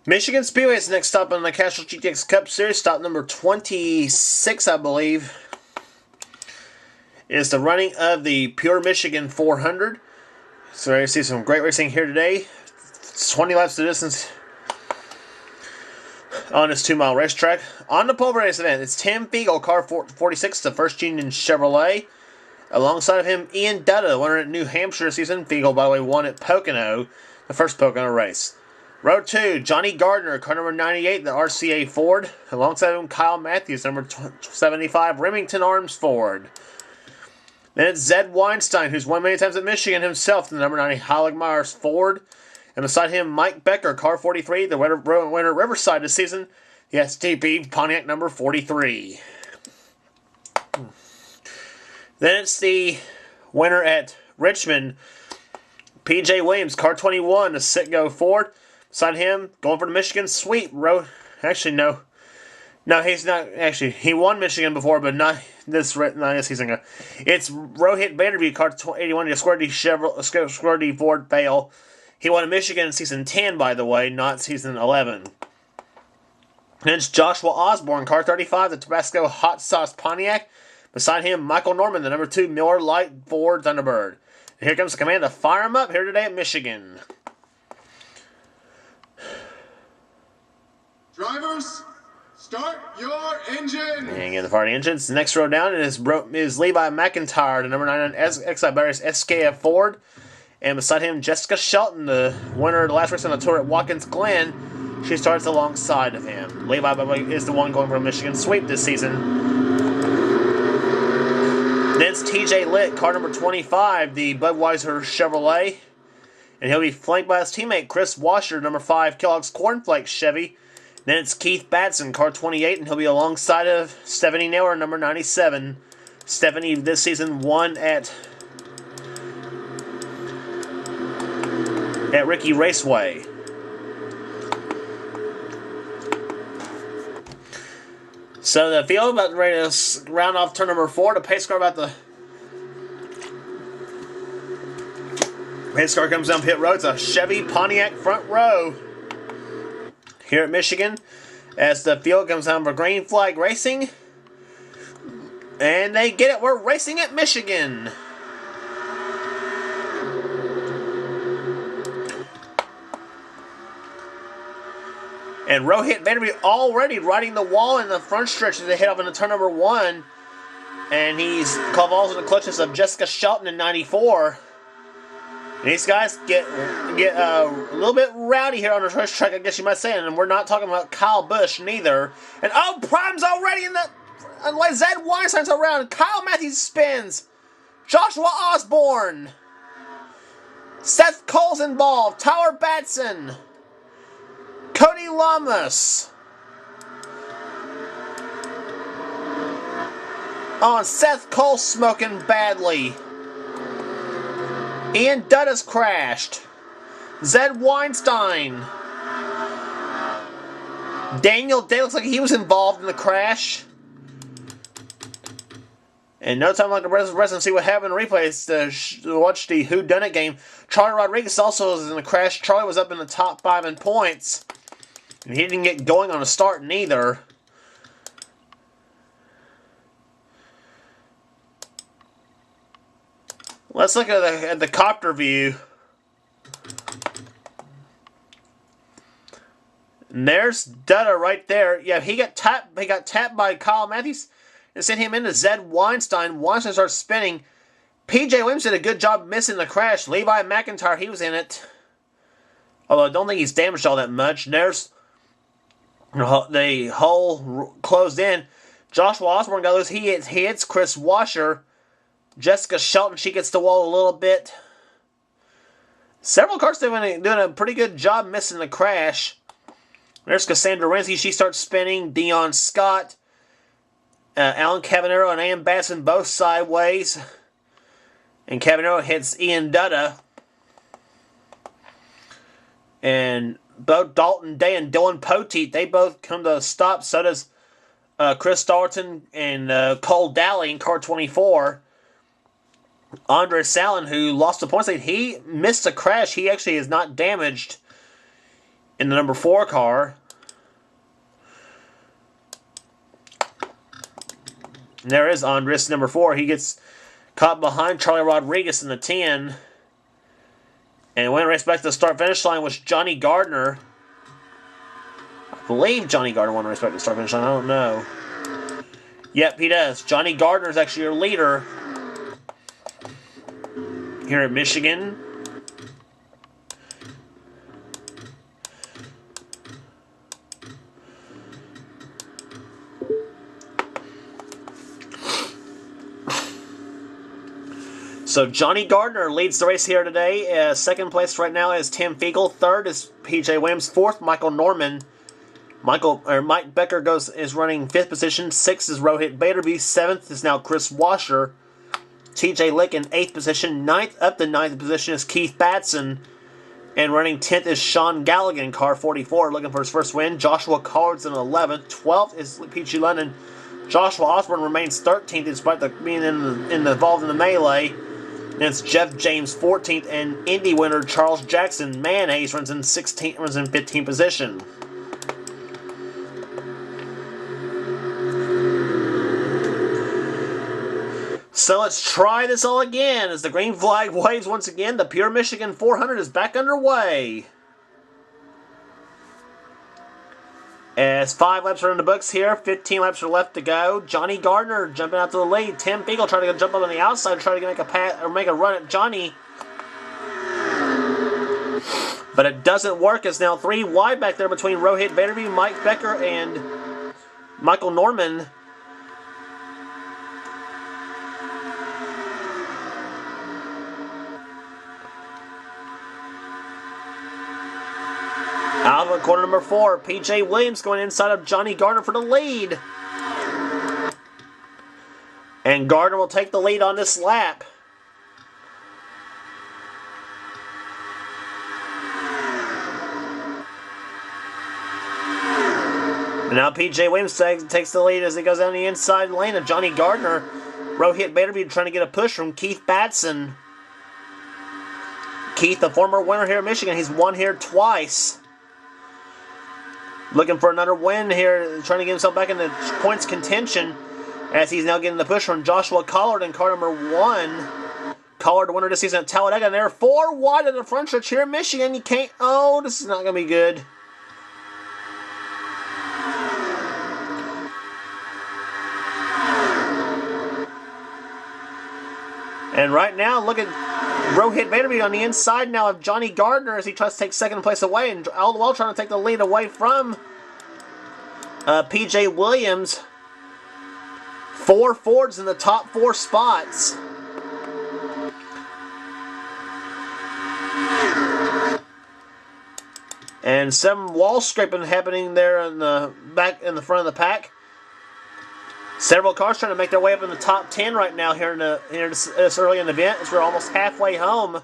Michigan Speedway is next stop on the Castrol GTX Cup Series. Stop number 26, I believe, is the running of the Pure Michigan 400. So we're going to see some great racing here today. It's 20 laps of distance on this 2-mile racetrack. On the pole for this event, it's Tim Fiegel, car 46, the First Union Chevrolet. Alongside of him, Ian Dutta, winner at New Hampshire this season. Fiegel, by the way, won at Pocono, the first Pocono race. Row 2, Johnny Gardner, car number 98, the RCA Ford. Alongside him, Kyle Matthews, number 75, Remington Arms Ford. Then it's Zed Weinstein, who's won many times at Michigan himself, the number 90 Heilig Myers Ford. And beside him, Mike Becker, car 43, the winner at Riverside this season, the STP Pontiac number 43. Then it's the winner at Richmond, PJ Williams, car 21, the Citgo Ford. Beside him, going for the Michigan sweep. Actually, no, he's not. Actually, he won Michigan before, but not this season. It's Rohit Vanderview, car 81, the Square D Ford Fail. He won Michigan in season 10, by the way, not season 11. Then it's Joshua Osborne, car 35, the Tabasco Hot Sauce Pontiac. Beside him, Michael Norman, the number 2 Miller Lite Ford Thunderbird. And here comes the command to fire him up here today at Michigan. Drivers, start your engine! And get the party engines. The next row down is Levi McIntyre, the number 99 Exide Batteries SKF Ford. And beside him, Jessica Shelton, the winner of the last race on the tour at Watkins Glen. She starts alongside of him. Levi, by the way, is the one going for a Michigan sweep this season. Then it's TJ Litt, car number 25, the Budweiser Chevrolet. And he'll be flanked by his teammate, Chris Washer, number 5, Kellogg's Cornflakes Chevy. Then it's Keith Batson, car 28, and he'll be alongside of Stephanie Naylor, number 97. Stephanie this season won at Ricky Raceway. So the field about ready to round off turn number 4. The pace car comes down pit road. It's a Chevy Pontiac front row here at Michigan as the field comes down for green flag racing. And they get it. We're racing at Michigan. And Rohit Vanderview already riding the wall in the front stretch as they head off into turn number 1. And he's calls in the clutches of Jessica Shelton in 94. And these guys get a little bit rowdy here on the racetrack, I guess you might say. And we're not talking about Kyle Busch neither. And Prime's already in the... And Zed Weinstein's around. Kyle Matthews spins. Joshua Osborne. Seth Cole's involved. Tyler Batson. Cody Lamas. Seth Cole smoking badly. Ian Dutta's crashed. Zed Weinstein. Daniel Day looks like he was involved in the crash. And no time like the rest and see what happened in replays to watch the whodunit game. Charlie Rodriguez also was in the crash. Charlie was up in the top 5 in points. And he didn't get going on a start neither. Let's look at the copter view. And there's Dutta right there. Yeah, he got tapped by Kyle Matthews and sent him into Zed Weinstein. Weinstein starts spinning. PJ Williams did a good job missing the crash. Levi McIntyre, he was in it. Although I don't think he's damaged all that much. There's the hole closed in. Joshua Osborne got loose. He hits Chris Washer. Jessica Shelton, she gets the wall a little bit. Several cars doing a pretty good job missing the crash. There's Cassandra Rensky. She starts spinning. Dion Scott. Alan Cavanero and Ian Batson both sideways. And Cavanero hits Ian Dutta. And both Dalton Day and Dylan Poteet, they both come to a stop. So does Chris Starleton and Cole Dally in car 24. Andre Sallin, who lost the points lead, he missed a crash. He actually is not damaged in the number 4 car. And there is Andres, number 4. He gets caught behind Charlie Rodriguez in the 10. And went race back to the start-finish line was Johnny Gardner. I believe Johnny Gardner won race back to the start-finish line. I don't know. Yep, he does. Johnny Gardner is actually your leader here at Michigan. So Johnny Gardner leads the race here today. Second place right now is Tim Fiegel. Third is P.J. Williams. Fourth, Michael Norman. Mike Becker is running 5th position. 6th is Rohit Baderby. 7th is now Chris Washer. T.J. Lick in 8th position. 9th up to 9th position is Keith Batson. And running 10th is Sean Galligan, car 44, looking for his first win. Joshua Collard's in 11th. 12th is Peachy London. Joshua Osborne remains 13th despite being involved in the melee. And it's Jeff James 14th, and Indy winner Charles Jackson Mayonnaise runs in 15th position. So let's try this all again as the green flag waves once again. The Pure Michigan 400 is back underway. As 5 laps are in the books here, 15 laps are left to go. Johnny Gardner jumping out to the lead. Tim Fiegel trying to jump up on the outside, trying to make a run at Johnny. But it doesn't work. It's now 3 wide back there between Rohit Baderby, Mike Becker, and Michael Norman. Out of corner number 4, P.J. Williams going inside of Johnny Gardner for the lead. And Gardner will take the lead on this lap. And now P.J. Williams takes the lead as he goes down the inside lane of Johnny Gardner. Rohit Baderby trying to get a push from Keith Batson. Keith, the former winner here in Michigan, he's won here twice. Looking for another win here, trying to get himself back in the points contention as he's now getting the push from Joshua Collard in car number 1. Collard, the winner this season at Talladega, and they're 4 wide at the front stretch here in Michigan. You can't, oh, this is not going to be good. And right now, look at Rohit Baderby on the inside now of Johnny Gardner as he tries to take second place away, and all the while trying to take the lead away from P.J. Williams. 4 Fords in the top 4 spots. And some wall scraping happening there in the back, in the front of the pack. Several cars trying to make their way up in the top 10 right now here this early in the event as we're almost halfway home.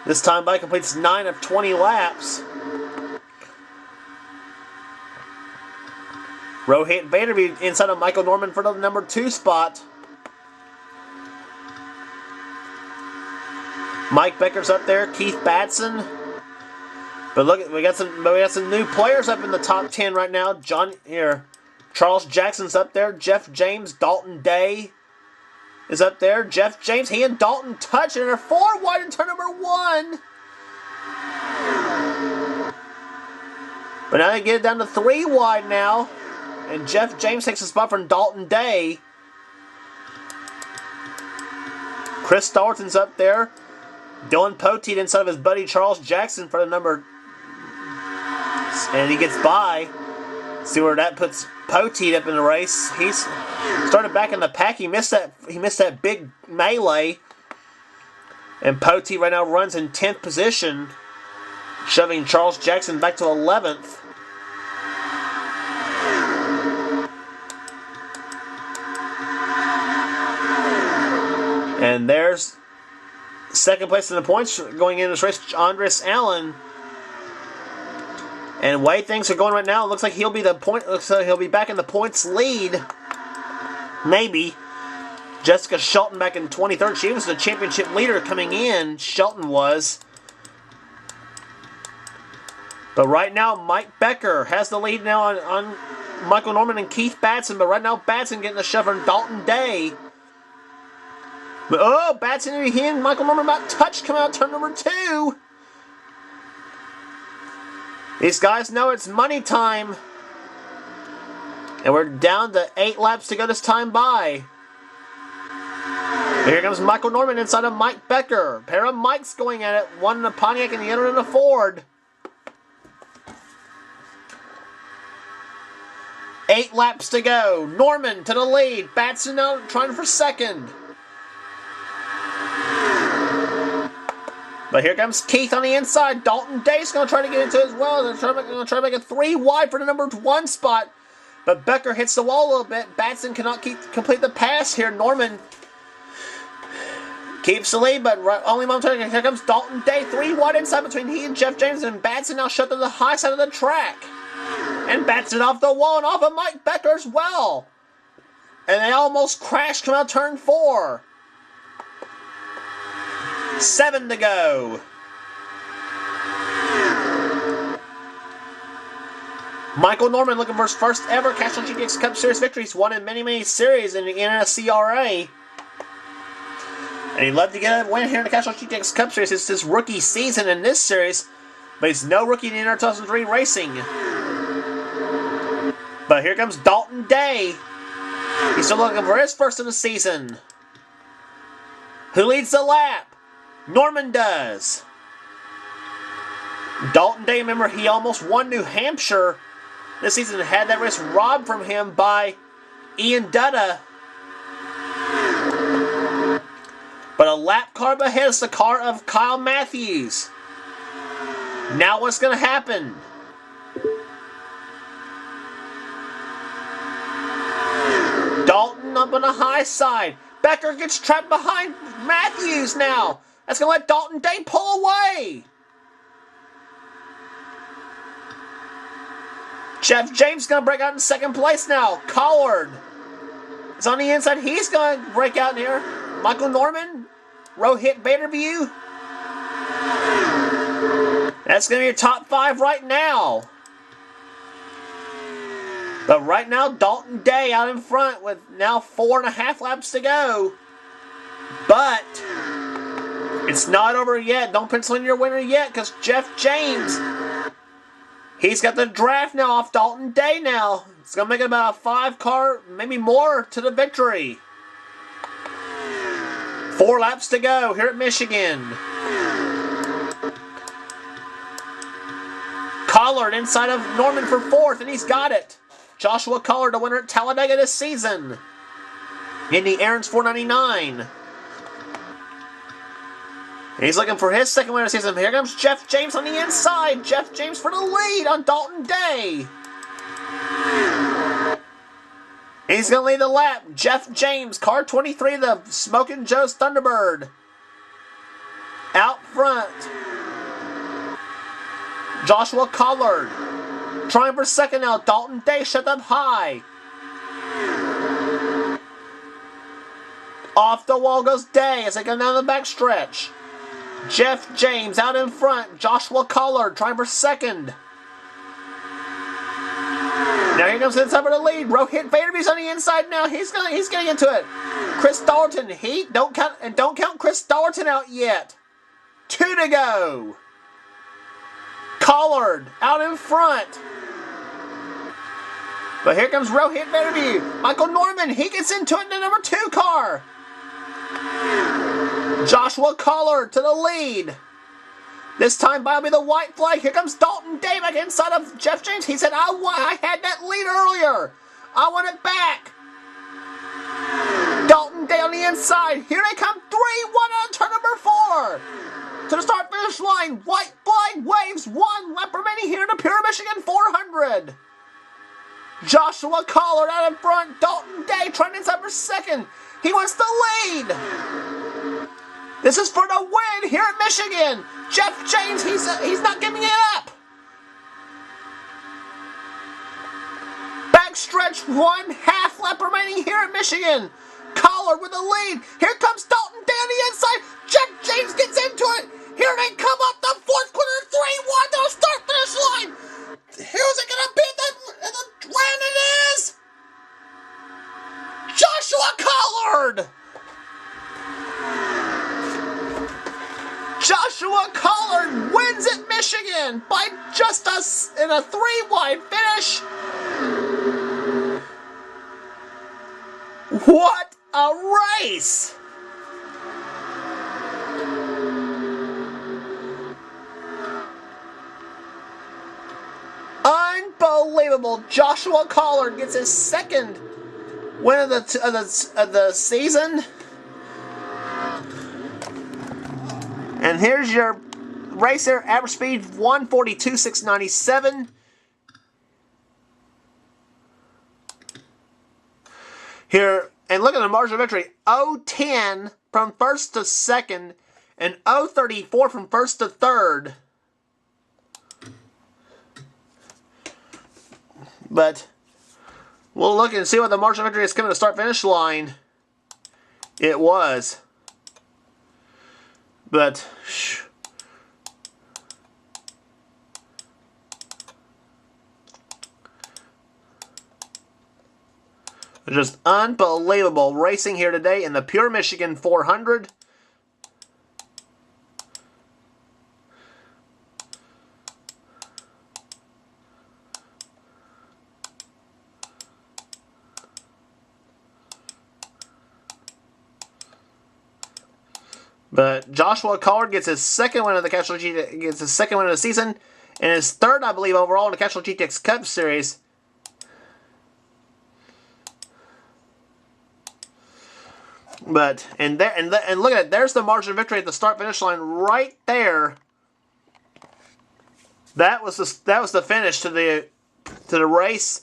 This time by completes 9 of 20 laps. Rohit Baderby inside of Michael Norman for the number 2 spot. Mike Becker's up there, Keith Batson. But look, we got some new players up in the top 10 right now. Charles Jackson's up there. Jeff James, Dalton Day is up there. Jeff James, he and Dalton touch, and they're 4 wide in turn number 1. But now they get it down to 3 wide now. And Jeff James takes a spot from Dalton Day. Chris Starleton's up there. Dylan Poteet inside of his buddy Charles Jackson for the number. And he gets by. See where that puts Poteet up in the race. He's started back in the pack. He missed that big melee. And Poteet right now runs in 10th position, shoving Charles Jackson back to 11th. And there's second place in the points going into this race, Andres Allen. And the way things are going right now, it looks like he'll be back in the points lead. Maybe. Jessica Shelton back in 23rd. She was the championship leader coming in. Shelton was. But right now, Mike Becker has the lead now on Michael Norman and Keith Batson. But right now, Batson getting the shove from Dalton Day. But oh, Batson, he and Michael Norman about touched coming out turn number 2. These guys know it's money time. And we're down to 8 laps to go this time by. Here comes Michael Norman inside of Mike Becker. Pair of Mikes going at it. One in a Pontiac and the other in a Ford. 8 laps to go. Norman to the lead. Batson out trying for second. But here comes Keith on the inside. Dalton Day's going to try to get into it as well. They're going to try to make it 3 wide for the number 1 spot. But Becker hits the wall a little bit. Batson cannot complete the pass here. Norman keeps the lead, but only momentarily. Here comes Dalton Day. 3 wide inside between he and Jeff James. And Batson now shut to the high side of the track. And Batson off the wall and off of Mike Becker as well. And they almost crashed coming out turn 4. 7 to go. Michael Norman looking for his first ever Castrol GTX Cup Series victory. He's won in many series in the NSCRA. And he'd love to get a win here in the Castrol GTX Cup Series. It's his rookie season in this series, but he's no rookie in the 2003 racing. But here comes Dalton Day. He's still looking for his first of the season. Who leads the lap? Norman does. Dalton Day, remember, he almost won New Hampshire this season, had that race robbed from him by Ian Dutta. But a lap car ahead is the car of Kyle Matthews. Now what's going to happen? Dalton up on the high side. Becker gets trapped behind Matthews now. That's going to let Dalton Day pull away. Jeff James is going to break out in second place now. Collard is on the inside. He's going to break out here. Michael Norman, Rohit Baderview. That's going to be your top 5 right now. But right now, Dalton Day out in front with now 4.5 laps to go. But it's not over yet. Don't pencil in your winner yet, because Jeff James, he's got the draft now off Dalton Day now. It's going to make it about a 5 car, maybe more, to the victory. 4 laps to go here at Michigan. Collard inside of Norman for 4th, and he's got it. Joshua Collard, the winner at Talladega this season. In the Aaron's 499. He's looking for his second win of the season. Here comes Jeff James on the inside. Jeff James for the lead on Dalton Day. He's going to lead the lap. Jeff James, car 23, the Smokin' Joe's Thunderbird. Out front. Joshua Collard trying for second now. Dalton Day shut up high. Off the wall goes Day as they go down the back stretch. Jeff James out in front. Joshua Collard trying for second. Now here comes inside for the lead. Rohit Baderby's on the inside now. He's getting into it. Chris Dalton. Don't count Chris Dalton out yet. 2 to go. Collard out in front. But here comes Rohit Baderby. Michael Norman, he gets into it in the number 2 car. Joshua Collard to the lead. This time by will be the white flag. Here comes Dalton Day back inside of Jeff James. He said, I had that lead earlier. I want it back. Dalton Day on the inside. Here they come. 3-1 on turn number 4. To the start-finish line. White flag waves. 1 lap remaining here in the Pure Michigan 400. Joshua Collard out in front. Dalton Day trying inside for second. He wants the lead. This is for the win here at Michigan. Jeff James, he's not giving it up. Backstretch 1/2 lap remaining here at Michigan. Collard with the lead. Here comes Dalton Day on the inside. Jeff James gets into it. Here they come up the 4th corner. 3-1 to the start-finish line. Joshua Collard wins at Michigan by just us in a 3-wide finish. What a race! Unbelievable. Joshua Collard gets his second win of the season. And here's your racer, average speed 142,697. Here, and look at the margin of victory, 0-10 from first to second, and 0-34 from first to third. But we'll look and see what the margin of victory is coming to start-finish line. It was. But just unbelievable racing here today in the Pure Michigan 400. But Joshua Collard gets his second win of the Castrol GTX, gets his second win of the season, and his third, I believe, overall in the Castrol GTX Cup Series. But and look at it. There's the margin of victory at the start-finish line right there. That was the finish to the race.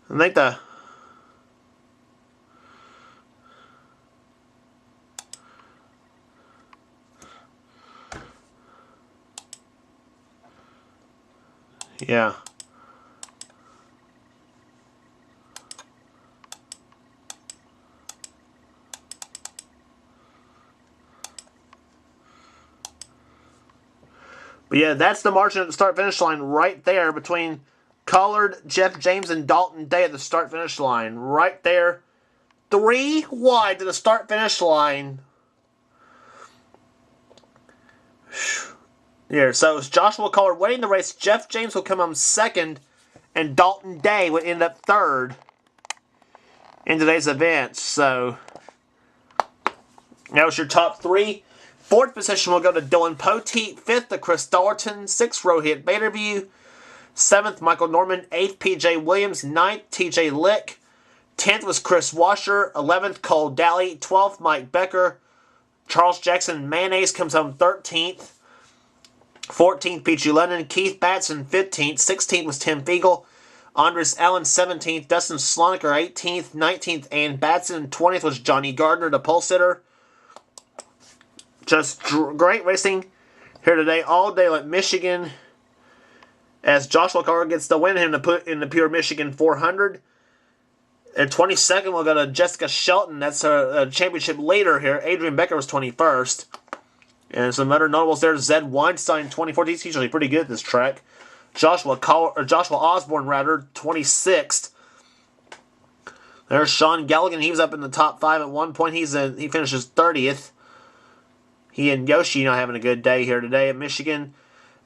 I think yeah. But yeah, that's the margin at the start-finish line right there between Collard, Jeff James, and Dalton Day at the start-finish line. Right there. 3 wide to the start-finish line. Here, so it's Joshua Collard winning the race. Jeff James will come home second, and Dalton Day would end up third in today's event. So that was your top 3. 4th position will go to Dylan Poteet. 5th to Chris Dalton. 6th, Rohit Baderview. 7th, Michael Norman. 8th, P.J. Williams. 9th, T.J. Lick. 10th was Chris Washer. 11th, Cole Daly. 12th, Mike Becker. Charles Jackson Mayonnaise comes home 13th. 14th, Peachy Lennon. Keith Batson 15th. 16th was Tim Fiegel. Andres Allen 17th. Dustin Sloniker 18th. 19th, Ann Batson. 20th was Johnny Gardner, the pole sitter. Just great racing here today, all day at Michigan. As Joshua Collard gets the win in the Pure Michigan 400. At 22nd, we'll go to Jessica Shelton. That's a championship leader here. Adrian Becker was 21st. And some other notables there. Zed Weinstein, 24th. He's usually pretty good at this track. Joshua Osborne, 26th. There's Sean Galligan. He was up in the top 5 at one point. He finishes 30th. He and Yoshi not having a good day here today at Michigan.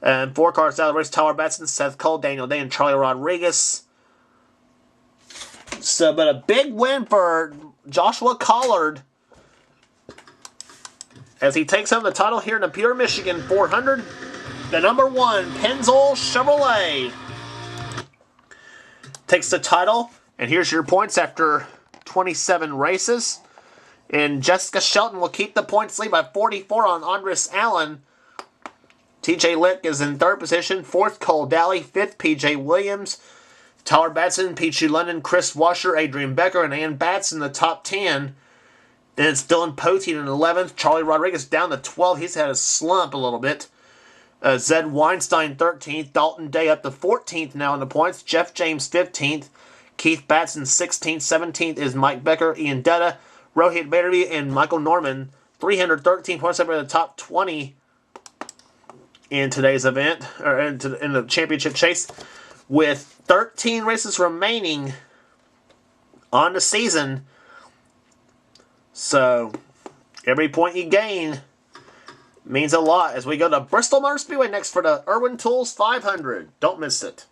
And 4 cars out of the race. Tyler Batson, Seth Cole, Daniel Day, and Charlie Rodriguez. So, but a big win for Joshua Collard as he takes home the title here in the Pure Michigan 400. The number 1 Pennzoil Chevrolet takes the title. And here's your points after 27 races. And Jessica Shelton will keep the points lead by 44 on Andres Allen. TJ Lick is in 3rd position. 4th, Cole Daly. 5th, PJ Williams. Tyler Batson, Peachy London, Chris Washer, Adrian Becker, and Ann Batson in the top 10. Then it's Dylan Poteet in 11th. Charlie Rodriguez down to 12th. He's had a slump a little bit. Zed Weinstein 13th. Dalton Day up to 14th now in the points. Jeff James 15th. Keith Batson 16th. 17th is Mike Becker, Ian Dutta, Rohit Baderby, and Michael Norman. 313 points up in the top 20 in today's event, or in the championship chase, with 13 races remaining on the season. So every point you gain Means a lot as we go to Bristol Motor Speedway next for the Irwin Tools 500. Don't miss it.